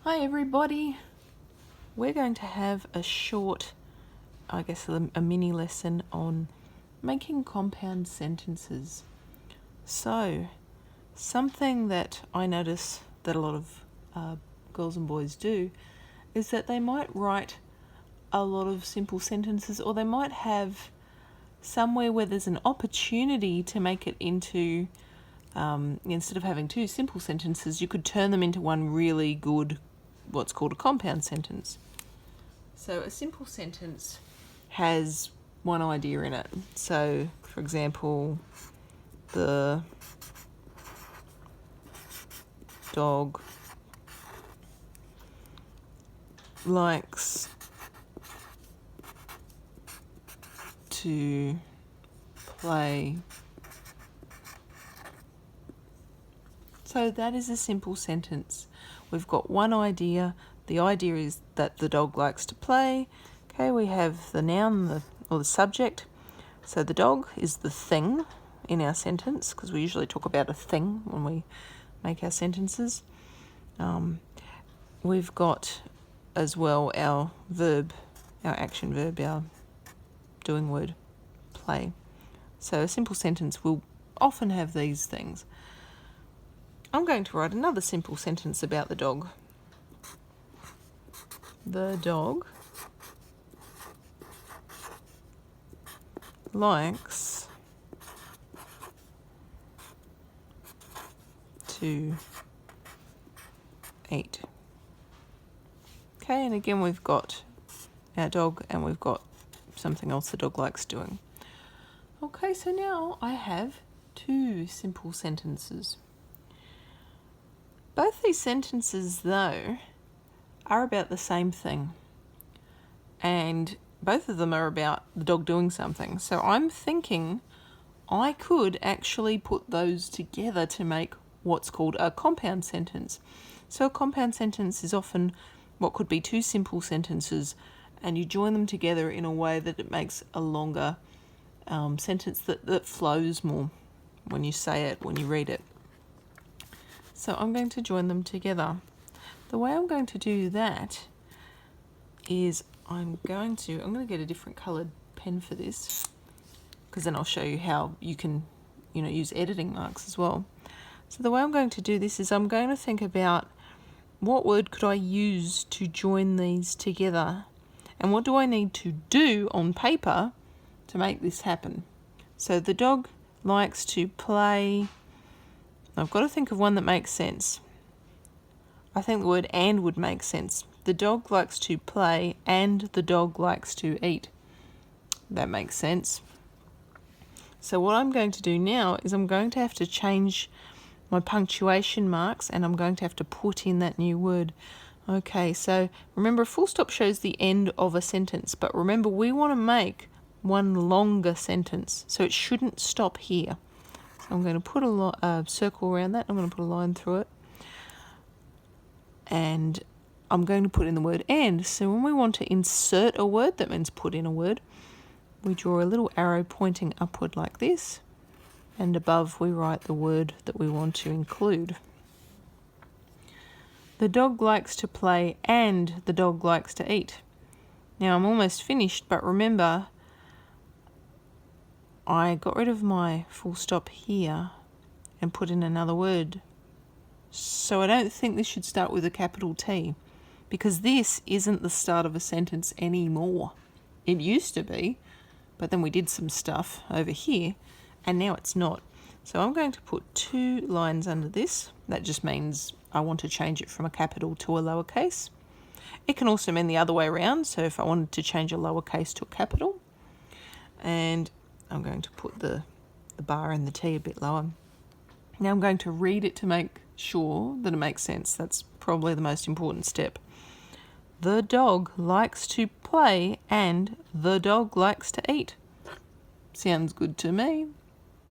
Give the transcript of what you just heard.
Hi everybody, we're going to have a short, a mini lesson on making compound sentences. So, something that I notice that a lot of girls and boys do is that they might write a lot of simple sentences, or they might have somewhere where there's an opportunity to make it into, instead of having two simple sentences, you could turn them into one really good, what's called a compound sentence. So a simple sentence has one idea in it. So, for example, the dog likes to play. So that is a simple sentence. We've got one idea. The idea is that the dog likes to play. Okay, we have the noun or the subject. So the dog is the thing in our sentence, because we usually talk about a thing when we make our sentences. We've got as well our verb, our action verb, our doing word, play. So a simple sentence will often have these things. I'm going to write another simple sentence about the dog. The dog likes to eat. Okay, and again we've got our dog and we've got something else the dog likes doing. Okay, so now I have two simple sentences. Both these sentences, though, are about the same thing, and both of them are about the dog doing something. So I'm thinking I could actually put those together to make what's called a compound sentence. So a compound sentence is often what could be two simple sentences, and you join them together in a way that it makes a longer sentence that flows more when you say it, when you read it. So I'm going to join them together. The way I'm going to do that is I'm going to get a different coloured pen for this, because then I'll show you how you can, use editing marks as well. So the way I'm going to do this is I'm going to think about what word could I use to join these together, and what do I need to do on paper to make this happen. So the dog likes to play. I've got to think of one that makes sense. I think the word and would make sense. The dog likes to play and the dog likes to eat. That makes sense. So what I'm going to do now is I'm going to have to change my punctuation marks, and I'm going to have to put in that new word. Okay, so remember, a full stop shows the end of a sentence, but remember we want to make one longer sentence, so it shouldn't stop here. So I'm going to put a circle around that. I'm going to put a line through it, and I'm going to put in the word and. So when we want to insert a word, that means put in a word, we draw a little arrow pointing upward like this, and above we write the word that we want to include. The dog likes to play and the dog likes to eat. Now I'm almost finished, but remember I got rid of my full stop here and put in another word. So I don't think this should start with a capital T, because this isn't the start of a sentence anymore. It used to be, but then we did some stuff over here, and now it's not. So I'm going to put two lines under this. That just means I want to change it from a capital to a lowercase. It can also mean the other way around, so if I wanted to change a lowercase to a capital. And I'm going to put the bar and the T a bit lower. Now I'm going to read it to make sure that it makes sense. That's probably the most important step. The dog likes to play and the dog likes to eat. Sounds good to me.